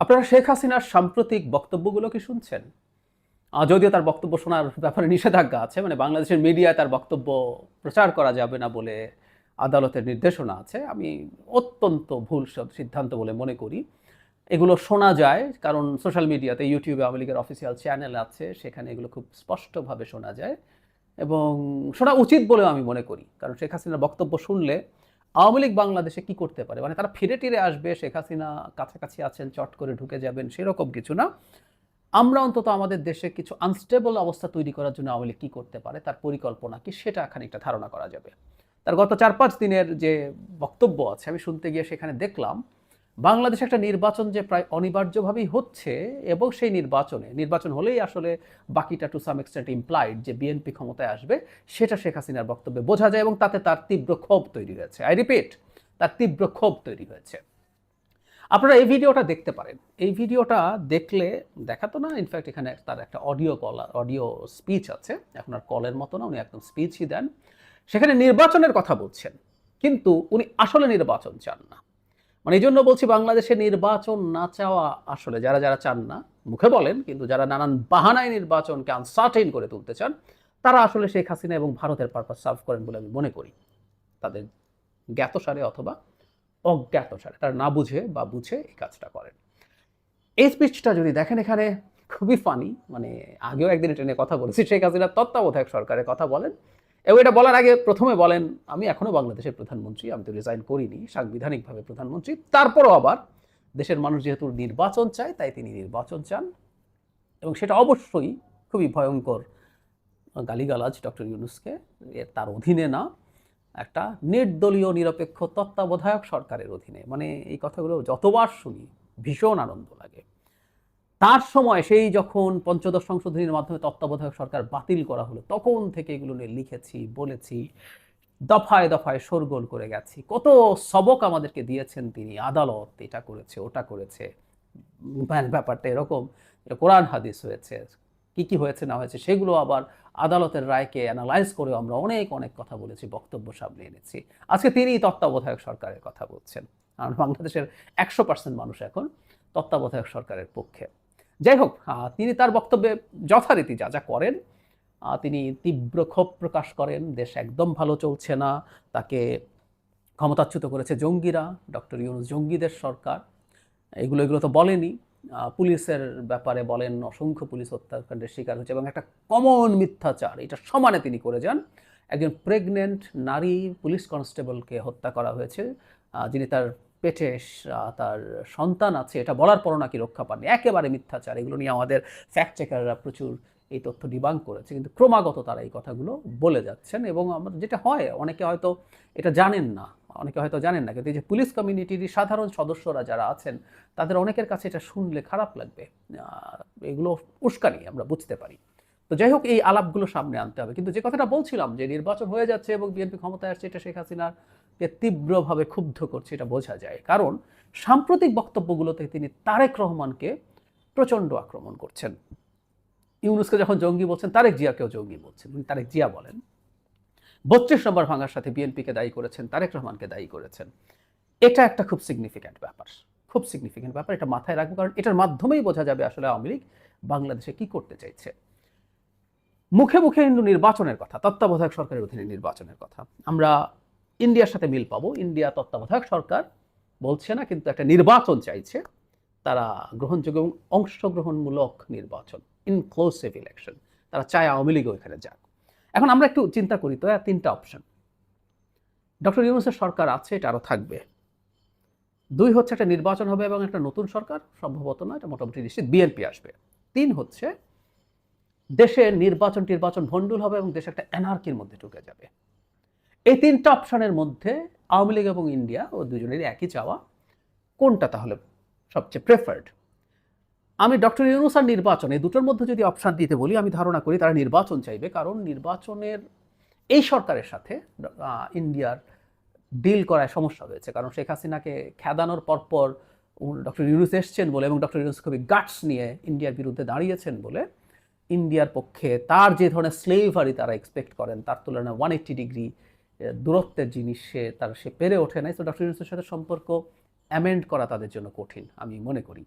আপনারা শেখ হাসিনার সাম্প্রতিক বক্তব্যগুলো কি শুনছেন? যদিও তার বক্তব্য শোনার ব্যাপারে নিষেধাজ্ঞা আছে, মানে বাংলাদেশের মিডিয়ায় তার বক্তব্য প্রচার করা যাবে না বলে আদালতের নির্দেশনা আছে। আমি অত্যন্ত ভুল সিদ্ধান্ত বলে মনে করি। এগুলো শোনা যায় কারণ সোশ্যাল মিডিয়াতে, ইউটিউবে আওয়ামী লীগের অফিসিয়াল চ্যানেল আছে, সেখানে এগুলো খুব স্পষ্টভাবে শোনা যায় এবং শোনা উচিত বলেও আমি মনে করি। কারণ শেখ হাসিনার বক্তব্য শুনলে আওয়ামী লীগ বাংলাদেশে কি করতে পারে, মানে তারা ফিরে টিরে আসবে, শেখ হাসিনা কাছাকাছি আছেন চট করে ঢুকে যাবেন, সেরকম কিছু না। আমরা অন্তত আমাদের দেশে কিছু আনস্টেবল অবস্থা তৈরি করার জন্য আওয়ামী লীগ কী করতে পারে, তার পরিকল্পনা কি, সেটা খানিকটা ধারণা করা যাবে। তার গত ৪-৫ দিনের যে বক্তব্য আছে, আমি শুনতে গিয়ে সেখানে দেখলাম বাংলাদেশে একটা নির্বাচন যে প্রায় অনিবার্যভাবেই হচ্ছে এবং সেই নির্বাচন হলেই আসলে বাকিটা টু সাম এক্সটেন্ট ইমপ্লাইড যে বিএনপি ক্ষমতায় আসবে, সেটা শেখ হাসিনার বক্তব্যে বোঝা যায় এবং তাতে তার তীব্র ক্ষোভ তৈরি হয়েছে। আই রিপিট, তার তীব্র ক্ষোভ তৈরি হয়েছে। আপনারা এই ভিডিওটা দেখতে পারেন। এই ভিডিওটা দেখলে দেখাতো না, ইনফ্যাক্ট এখানে তার একটা অডিও স্পিচ আছে। এখন আর কলের মতো না, উনি একদম স্পিচই দেন। সেখানে নির্বাচনের কথা বলছেন, কিন্তু উনি আসলে নির্বাচন চান না। মানে এই জন্য বলছি, বাংলাদেশে নির্বাচন না চাওয়া আসলে যারা যারা চান না, মুখে বলেন, কিন্তু যারা নানান বাহানায় নির্বাচনকে আনসার্টেইন করে তুলতে চান, তারা আসলে শেখ হাসিনা এবং ভারতের পারপাস সার্ভ করেন বলে আমি মনে করি। তাদের জ্ঞাতসারে অথবা অজ্ঞাতসারে, তারা না বুঝে বা বুঝে এই কাজটা করেন। এই স্পিচটা যদি দেখেন, এখানে খুবই ফানি। মানে আগেও একদিন এটা নিয়ে কথা বলেছি, শেখ হাসিনার তত্ত্বাবধায়ক সরকারের কথা বলেন এবং এটা বলার আগে প্রথমে বলেন, আমি এখনো বাংলাদেশের প্রধানমন্ত্রী, আমি তো রিজাইন করিনি, সাংবিধানিকভাবে প্রধানমন্ত্রী। তারপরও আবার দেশের মানুষ যেহেতু নির্বাচন চায়, তাই তিনি নির্বাচন চান এবং সেটা অবশ্যই খুবই ভয়ঙ্কর গালিগালাজ ডক্টর ইউনূসকে, তার অধীনে না, একটা নির্দলীয় নিরপেক্ষ তত্ত্বাবধায়ক সরকারের অধীনে। মানে এই কথাগুলো যতবার শুনি ভীষণ আনন্দ লাগে। তার সময় সেই যখন পঞ্চদশ সংশোধনীর মাধ্যমে তত্ত্বাবধায়ক সরকার বাতিল করা হলো, তখন থেকে এগুলো নিয়ে লিখেছি, বলেছি, দফায় দফায় শোরগোল করে গেছি। কত সবক আমাদেরকে দিয়েছেন তিনি, আদালত এটা করেছে, ওটা করেছে, ব্যাপারটা এরকম, কোরআন হাদিস হয়েছে, কি কি হয়েছে না হয়েছে সেগুলো আবার আদালতের রায়কে অ্যানালাইজ করে আমরা অনেক অনেক কথা বলেছি, বক্তব্য সামনে এনেছি। আজকে তিনি তত্ত্বাবধায়ক সরকারের কথা বলছেন, কারণ বাংলাদেশের 100% মানুষ এখন তত্ত্বাবধায়ক সরকারের পক্ষে। যাই হোক, তিনি তার বক্তব্যে যথারীতি যা যা করেন, তিনি তীব্র ক্ষোভ প্রকাশ করেন, দেশ একদম ভালো চলছে না, তাকে ক্ষমতাচ্যুত করেছে জঙ্গিরা, ডক্টর ইউনূস জঙ্গিদের সরকার, এগুলো তো বলেনি। পুলিশের ব্যাপারে বলেন, অসংখ্য পুলিশ হত্যাকাণ্ডের শিকার হচ্ছে এবং একটা কমন মিথ্যাচার এটা সমানে তিনি করে যান। একজন প্রেগনেন্ট নারী পুলিশ কনস্টেবলকে হত্যা করা হয়েছে, যিনি তার পেটে তার সন্তান আছে, এটা বলার পরও নাকি রক্ষা পাননি। একেবারে মিথ্যাচার। এগুলো নিয়ে আমাদের ফ্যাক্ট চেকাররা প্রচুর এই তথ্য ডিবাঙ্ক করেছে, কিন্তু ক্রমাগত তারা এই কথাগুলো বলে যাচ্ছেন এবং আমাদের যেটা হয়, অনেকে হয়তো এটা জানেন না, কিন্তু এই যে পুলিশ কমিউনিটির সাধারণ সদস্যরা যারা আছেন, তাদের অনেকের কাছে এটা শুনলে খারাপ লাগবে। এগুলো উস্কানি, আমরা বুঝতে পারি। তো যাই হোক, এই আলাপগুলো সামনে আনতে হবে। কিন্তু যে কথাটা বলছিলাম, যে নির্বাচন হয়ে যাচ্ছে এবং বিএনপি ক্ষমতায় আসছে, এটা শেখ হাসিনাকে তীব্রভাবে ক্ষুব্ধ করছে, এটা বোঝা যায়। কারণ সাম্প্রতিক বক্তব্যগুলোতে তিনি তারেক রহমানকে প্রচণ্ড আক্রমণ করছেন। ইউনূসকে যখন জঙ্গি বলছেন, তারেক জিয়াকেও জঙ্গি বলছেন। উনি তারেক জিয়া বলেন। ৩২ নম্বর ভাঙার সাথে বিএনপিকে দায়ী করেছেন, তারেক রহমানকে দায়ী করেছেন। এটা একটা খুব সিগনিফিক্যান্ট ব্যাপার, খুব সিগনিফিক্যান্ট ব্যাপার। এটা মাথায় রাখবো, কারণ এটার মাধ্যমেই বোঝা যাবে আসলে আওয়ামী লীগ বাংলাদেশে কি করতে চাইছে। মুখে মুখে কিন্তু নির্বাচনের কথা, তত্ত্বাবধায়ক সরকারের অধীনে নির্বাচনের কথা, আমরা ইন্ডিয়ার সাথে মিল পাবো। ইন্ডিয়া তত্ত্বাবধায়ক সরকার বলছে না, কিন্তু একটা নির্বাচন চাইছে তারা, গ্রহণযোগ্য এবং অংশগ্রহণমূলক নির্বাচন, ইনক্লুসিভ ইলেকশন। তারা চায় আওয়ামী লীগও এখানে যাক। এখন আমরা একটু চিন্তা করি তো, 3টা অপশন। ডক্টর ইউনূসের সরকার আছে, এটা আরও থাকবে। 2 হচ্ছে একটা নির্বাচন হবে এবং একটা নতুন সরকার, সম্ভবত না, এটা মোটামুটি নিশ্চিত বিএনপি আসবে। 3 হচ্ছে দেশের নির্বাচন ভণ্ডুল হবে এবং দেশ একটা অ্যানার্কির মধ্যে ঢুকে যাবে। এই 3টা অপশনের মধ্যে আওয়ামী লীগ এবং ইন্ডিয়া ও দুজনেরই একই চাওয়া, কোনটা তাহলে সবচেয়ে প্রেফার্ড? আমি ডক্টর ইউনূস আর নির্বাচন, এই দুটোর মধ্যে যদি অপশান দিতে বলি, আমি ধারণা করি তারা নির্বাচন চাইবে। কারণ নির্বাচনের এই সরকারের সাথে ইন্ডিয়ার ডিল করায় সমস্যা হয়েছে। কারণ শেখ হাসিনাকে খেদানোর পরপর ডক্টর ইউনূস এসছেন বলে এবং ডক্টর ইউনূস খুবই গাটস নিয়ে ইন্ডিয়ার বিরুদ্ধে দাঁড়িয়েছেন বলে, ইন্ডিয়ার পক্ষে তার যে ধরনের স্লেভারি তারা এক্সপেক্ট করেন, তার তুলনায় 180 ডিগ্রি দূরত্বের জিনিস সে পেরে ওঠে নাই। তো ডক্টর ইউনূসের সাথে সম্পর্ক অ্যামেন্ড করা তাদের জন্য কঠিন, আমি মনে করি।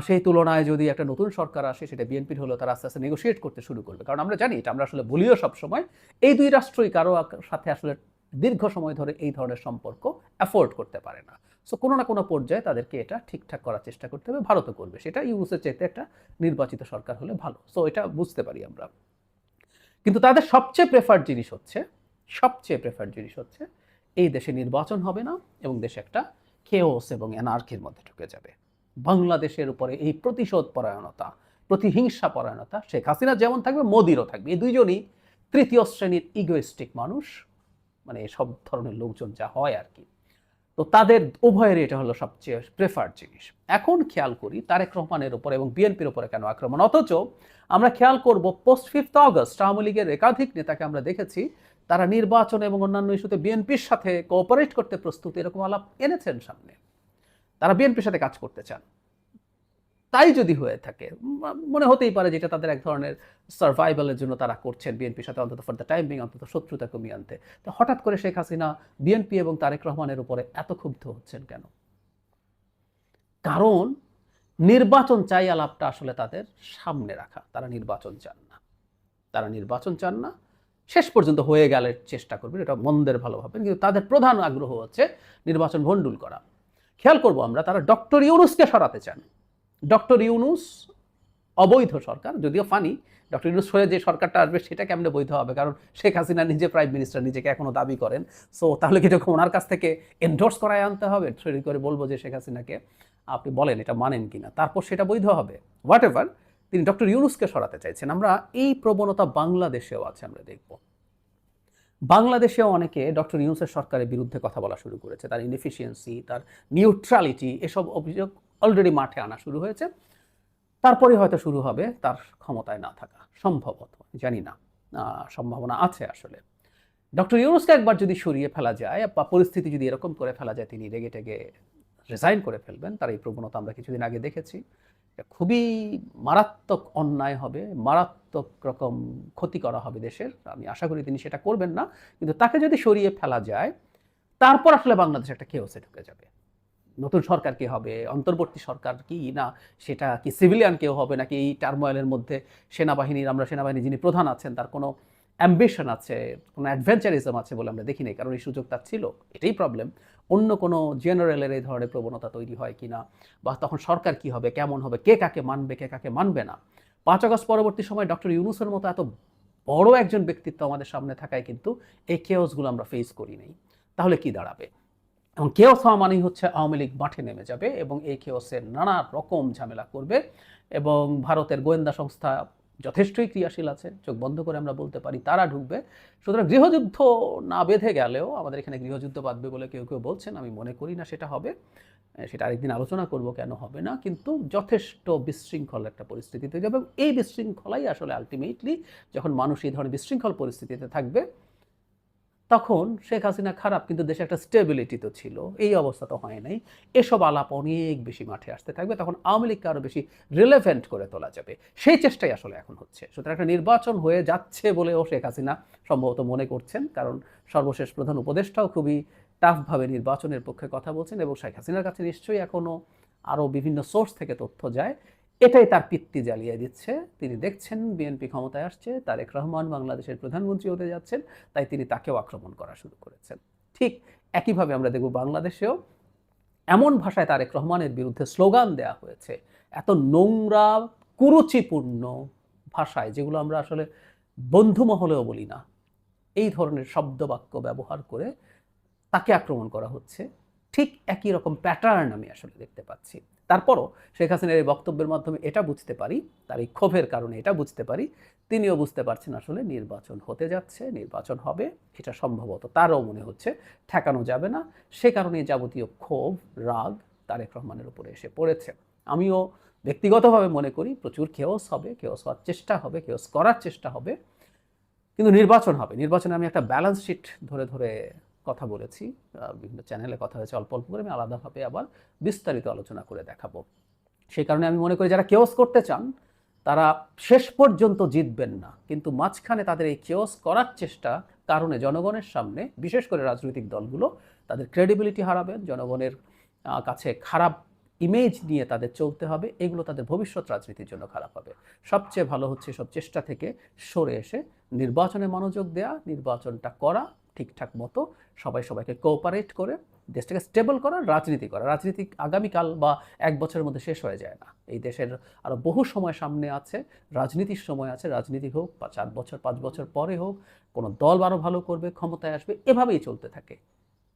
সেই তুলনায় যদি একটা নতুন সরকার আসে, সেটা বিএনপির হলেও তারা আস্তে আস্তে নেগোশিয়েট করতে শুরু করবে। কারণ আমরা জানি, এটা আমরা আসলে বলিও সবসময়, এই দুই রাষ্ট্রই কারো সাথে আসলে দীর্ঘ সময় ধরে এই ধরনের সম্পর্ক অ্যাফোর্ড করতে পারে না। সো কোনো না কোনো পর্যায়ে তাদেরকে এটা ঠিকঠাক করার চেষ্টা করতে হবে, ভারতও করবে। সেটা ইউনুসের চাইতে একটা নির্বাচিত সরকার হলে ভালো। সো এটা বুঝতে পারি আমরা। কিন্তু তাদের সবচেয়ে প্রেফার্ড জিনিস হচ্ছে এই দেশে নির্বাচন হবে না এবং দেশে একটা কেওস এবং অ্যানার্কির মধ্যে ঢুকে যাবে। বাংলাদেশের উপরে এই প্রতিশোধ পরায়ণতা, প্রতিহিংসা পরায়ণতা শেখ হাসিনা যেমন থাকবে, মোদিরও থাকবে। এই দুইজনই তৃতীয় শ্রেণীর ইগোইস্টিক মানুষ, মানে সব ধরনের লোকজন যা হয় আর কি। তো তাদের উভয়ের এটা হলো সবচেয়ে প্রেফার্ড জিনিস। এখন খেয়াল করি তারেক রহমানের উপরে এবং বিএনপির উপরে কেন আক্রমণ, অথচ আমরা খেয়াল করব পোস্ট 5 অগস্ট আওয়ামী লীগের একাধিক নেতাকে আমরা দেখেছি তারা নির্বাচন এবং অন্যান্য ইস্যুতে বিএনপির সাথে কোঅপারেট করতে প্রস্তুত, এরকম আলাপ এনেছেন সামনে। তারা বিএনপির সাথে কাজ করতে চান। তাই যদি হয়ে থাকে, মনে হতেই পারে যেটা তাদের এক ধরনের সার্ভাইভালের জন্য তারা করছেন বিএনপির সাথে, অন্তত ফর দ্য টাইম বিং, অন্তত শত্রুতা কমিয়ে আনতে। তো হঠাৎ করে শেখ হাসিনা বিএনপি এবং তারেক রহমানের উপরে এত ক্ষুব্ধ হচ্ছেন কেন? কারণ নির্বাচন চাই আলাপটা আসলে তাদের সামনে রাখা। তারা নির্বাচন চান না। শেষ পর্যন্ত হয়ে গেলে চেষ্টা করবেন, এটা মন্দের ভালো ভাবেন, কিন্তু তাদের প্রধান আগ্রহ হচ্ছে নির্বাচন ভণ্ডুল করা। খেয়াল করব আমরা, তারা ডক্টর ইউনূসকে সরাতে চান। ডক্টর ইউনূস অবৈধ সরকার, যদিও ফানি, ডক্টর ইউনূস হয়ে যে সরকারটা আসবে সেটা কেমনে বৈধ হবে? কারণ শেখ হাসিনা নিজে প্রাইম মিনিস্টার, নিজেকে এখনো দাবি করেন। সো তাহলে কি যখন ওনার কাছ থেকে এন্ডোর্স করায় আনতে হবে, সরি করে বলবো যে শেখ হাসিনাকে আপনি বলেন এটা মানেন কিনা, তারপর সেটা বৈধ হবে। হোয়াট এভার, তিনি ডক্টর ইউনূসকে সরাতে চাইছেন। আমরা এই প্রবণতা বাংলাদেশেও আছে, আমরা দেখব। বাংলাদেশেও অনেকে ডক্টর ইউনূসের সরকারের বিরুদ্ধে কথা বলা শুরু করেছে। তার ইনএফিসিয়েন্সি, তার নিউট্রালিটি, এসব অভিযোগ অলরেডি মাঠে আনা শুরু হয়েছে। তারপরে হয়তো শুরু হবে তার ক্ষমতায় না থাকা, সম্ভবত, জানি না, সম্ভাবনা আছে আসলে। ডক্টর ইউনূসকে একবার যদি সরিয়ে ফেলা যায় বা পরিস্থিতি যদি এরকম করে ফেলা যায় তিনি রেগে টেগে রিজাইন করে ফেলবেন, তার এই প্রবণতা আমরা কিছুদিন আগে দেখেছি। খুবই মারাত্মক অন্যায় হবে, মারাত্মক রকম ক্ষতি করা হবে দেশের। আমি আশা করি তিনি সেটা করবেন না, কিন্তু তাকে যদি সরিয়ে ফেলা যায়, তারপর আসলে বাংলাদেশ একটা কেওসে ঢুকে যাবে। নতুন সরকার কি হবে, অন্তর্বর্তী সরকার কি না, সেটা কি সিভিলিয়ান কেউ হবে, নাকি এই টার্মোয়েলের মধ্যে আমরা সেনাবাহিনী যিনি প্রধান আছেন তার কোনো অ্যাম্বিশন আছে, কোনো অ্যাডভেঞ্চারিজম আছে বলে আমরা দেখি নাই, কারণ এই সুযোগ তার ছিল। এটাই প্রবলেম। অন্য কোনো জেনারেলের এই ধরনের প্রবণতা তৈরি হয় কিনা, বা তখন সরকার কি হবে, কেমন হবে, কে কাকে মানবে, কে কাকে মানবে না। 5 আগস্ট পরবর্তী সময় ডক্টর ইউনূসের মতো এত বড় একজন ব্যক্তিত্ব আমাদের সামনে থাকায় কিন্তু এই কেওসগুলো আমরা ফেস করি নাই। তাহলে কি দাঁড়াবে? এবং কেওস হওয়া মানেই হচ্ছে আওয়ামী লীগ মাঠে নেমে যাবে এবং এই কেওসের নানা রকম ঝামেলা করবে। এবং ভারতের গোয়েন্দা সংস্থা যথেষ্টই ক্রিয়াশীল আছে, চোখ বন্ধ করে আমরা বলতে পারি তারা ঢুকবে। সুতরাং গৃহযুদ্ধ না বেঁধে গেলেও, আমাদের এখানে গৃহযুদ্ধ বাঁধবে বলে কেউ কেউ বলছেন, আমি মনে করি না সেটা হবে। সেটা আরেকদিন আলোচনা করব কেন হবে না। কিন্তু যথেষ্ট বিশৃঙ্খল একটা পরিস্থিতি তৈরি হবে, এবং এই বিশৃঙ্খলাই আসলে আলটিমেটলি, যখন মানুষ এই ধরনের বিশৃঙ্খল পরিস্থিতিতে থাকবে, তখন শেখ হাসিনা খারাপ, কিন্তু দেশে একটা স্টেবিলিটি তো ছিল, এই অবস্থা তো হয় নাই। এসব আলাপ অনেক বেশি মাঠে আসতে থাকবে, তখন আওয়ামী লীগকে আরও বেশি রিলেভেন্ট করে তোলা যাবে। সেই চেষ্টাই আসলে এখন হচ্ছে। সুতরাং একটা নির্বাচন হয়ে যাচ্ছে বলেও শেখ হাসিনা সম্ভবত মনে করছেন, কারণ সর্বশেষ প্রধান উপদেষ্টাও খুবই টাফভাবে নির্বাচনের পক্ষে কথা বলছেন, এবং শেখ হাসিনার কাছে নিশ্চয়ই এখনও আরও বিভিন্ন সোর্স থেকে তথ্য যায়। এটাই তার পিত্তি জ্বালিয়ে দিচ্ছে। তিনি দেখছেন বিএনপি ক্ষমতায় আসছে, তারেক রহমান বাংলাদেশের প্রধানমন্ত্রী হতে যাচ্ছেন, তাই তিনি তাকেও আক্রমণ করা শুরু করেছেন। ঠিক একইভাবে আমরা দেখব বাংলাদেশেও এমন ভাষায় তারেক রহমানের বিরুদ্ধে স্লোগান দেয়া হয়েছে, এত নোংরা কুরুচিপূর্ণ ভাষায়, যেগুলো আমরা আসলে বন্ধু মহলেও বলি না, এই ধরনের শব্দবাক্য ব্যবহার করে তাকে আক্রমণ করা হচ্ছে। ঠিক একই রকম প্যাটার্ন আমি আসলে দেখতে পাচ্ছি। তারপরও শেখ হাসিনার এই বক্তব্যের মাধ্যমে এটা বুঝতে পারি, তার এই ক্ষোভের কারণে এটা বুঝতে পারি, তিনিও বুঝতে পারছেন আসলে নির্বাচন হতে যাচ্ছে, নির্বাচন হবে, এটা সম্ভবত তারও মনে হচ্ছে ঠেকানো যাবে না। সে কারণে যাবতীয় ক্ষোভ, রাগ তারেক রহমানের উপরে এসে পড়েছে। আমিও ব্যক্তিগতভাবে মনে করি প্রচুর কেওস হবে, কেওস হওয়ার চেষ্টা হবে, কেওস করার চেষ্টা হবে, কিন্তু নির্বাচন হবে। নির্বাচনে আমি একটা ব্যালেন্স শিট ধরে ধরে কথা বলেছি, বিভিন্ন চ্যানেলে কথা হয়েছে, অল্প অল্প করে আমি আলাদাভাবে আবার বিস্তারিত আলোচনা করে দেখাবো। সেই কারণে আমি মনে করি যারা কেওস করতে চান তারা শেষ পর্যন্ত জিতবেন না, কিন্তু মাঝখানে তাদের এই কেওস করার চেষ্টা কারণে জনগণের সামনে, বিশেষ করে রাজনৈতিক দলগুলো তাদের ক্রেডিবিলিটি হারাবেন, জনগণের কাছে খারাপ ইমেজ নিয়ে তাদের চলতে হবে, এগুলো তাদের ভবিষ্যৎ রাজনীতির জন্য খারাপ হবে। সবচেয়ে ভালো হচ্ছে সব চেষ্টা থেকে সরে এসে নির্বাচনে মনোযোগ দেয়া, নির্বাচনটা করা ঠিকঠাক মতো, সবাই সবাইকে কোঅপারেট করে দেশটাকে স্টেবল করা, রাজনীতি করা। রাজনীতি আগামীকাল বা ১ বছরের মধ্যে শেষ হয়ে যায় না। এই দেশের আরও বহু সময় সামনে আছে, রাজনীতির সময় আছে। রাজনীতি হোক বা ৪ বছর ৫ বছর পরে হোক, কোনো দল আরও ভালো করবে, ক্ষমতায় আসবে, এভাবেই চলতে থাকে।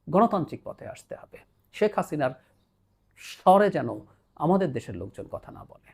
গণতান্ত্রিক পথে আসতে হবে। শেখ হাসিনার স্বরে যেন আমাদের দেশের লোকজন কথা না বলে।